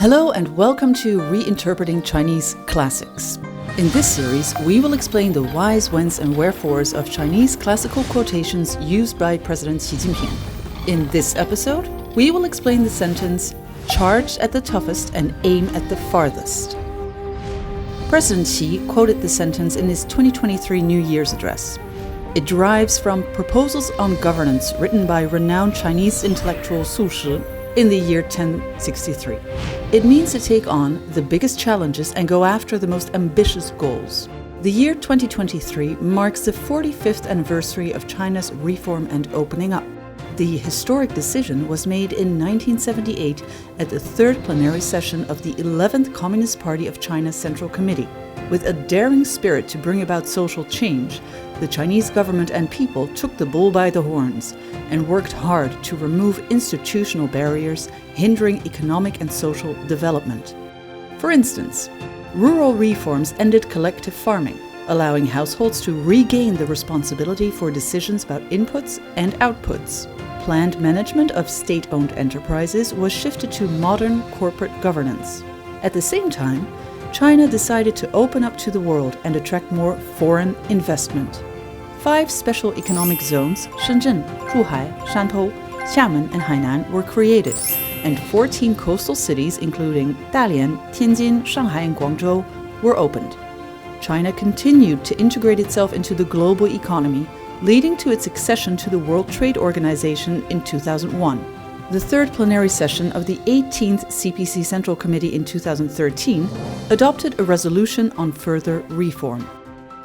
Hello and welcome to Reinterpreting Chinese Classics. In this series, we will explain the whys, whens and wherefores of Chinese classical quotations used by President Xi Jinping. In this episode, we will explain the sentence, "Charge at the toughest and aim at the farthest." President Xi quoted the sentence in his 2023 New Year's address. It derives from Proposals on Governance written by renowned Chinese intellectual Su Shi in the year 1063. It means to take on the biggest challenges and go after the most ambitious goals. The year 2023 marks the 45th anniversary of China's reform and opening up. The historic decision was made in 1978 at the third plenary session of the 11th Communist Party of China's Central Committee. With a daring spirit to bring about social change, the Chinese government and people took the bull by the horns and worked hard to remove institutional barriers hindering economic and social development. For instance, rural reforms ended collective farming, allowing households to regain the responsibility for decisions about inputs and outputs. Planned management of state-owned enterprises was shifted to modern corporate governance. At the same time, China decided to open up to the world and attract more foreign investment. 5 special economic zones, Shenzhen, Zhuhai, Shantou, Xiamen, and Hainan, were created, and 14 coastal cities, including Dalian, Tianjin, Shanghai, and Guangzhou, were opened. China continued to integrate itself into the global economy, leading to its accession to the World Trade Organization in 2001. The third plenary session of the 18th CPC Central Committee in 2013 adopted a resolution on further reform.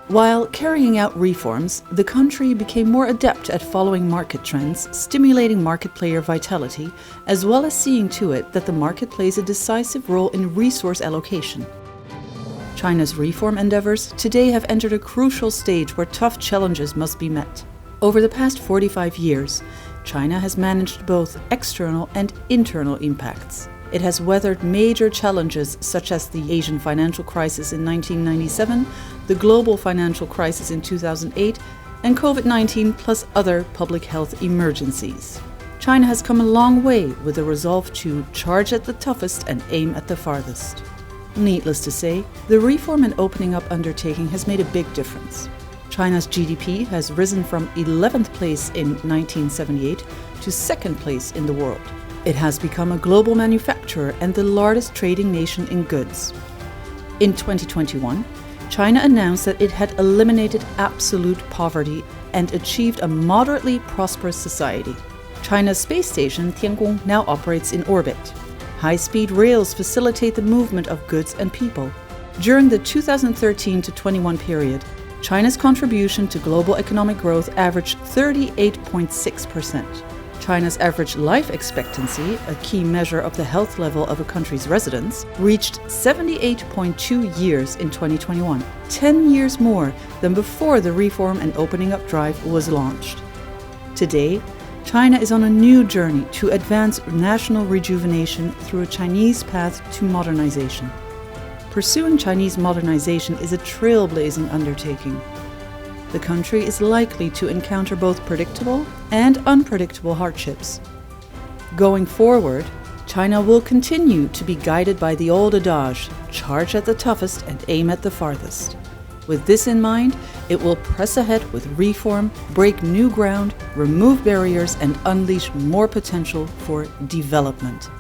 While carrying out reforms, the country became more adept at following market trends, stimulating market player vitality, as well as seeing to it that the market plays a decisive role in resource allocation. China's reform endeavors today have entered a crucial stage where tough challenges must be met. Over the past 45 years, China has managed both external and internal impacts. It has weathered major challenges such as the Asian financial crisis in 1997, the global financial crisis in 2008, and COVID-19 plus other public health emergencies. China has come a long way with the resolve to charge at the toughest and aim at the farthest. Needless to say, the reform and opening up undertaking has made a big difference. China's GDP has risen from 11th place in 1978 to 2nd place in the world. It has become a global manufacturer and the largest trading nation in goods. In 2021, China announced that it had eliminated absolute poverty and achieved a moderately prosperous society. China's space station Tiangong now operates in orbit. High-speed rails facilitate the movement of goods and people. During the 2013 to 21 period, China's contribution to global economic growth averaged 38.6%. China's average life expectancy, a key measure of the health level of a country's residents, reached 78.2 years in 2021, 10 years more than before the reform and opening up drive was launched. Today, China is on a new journey to advance national rejuvenation through a Chinese path to modernization. Pursuing Chinese modernization is a trailblazing undertaking. The country is likely to encounter both predictable and unpredictable hardships. Going forward, China will continue to be guided by the old adage, charge at the toughest and aim at the farthest. With this in mind, it will press ahead with reform, break new ground, remove barriers, and unleash more potential for development.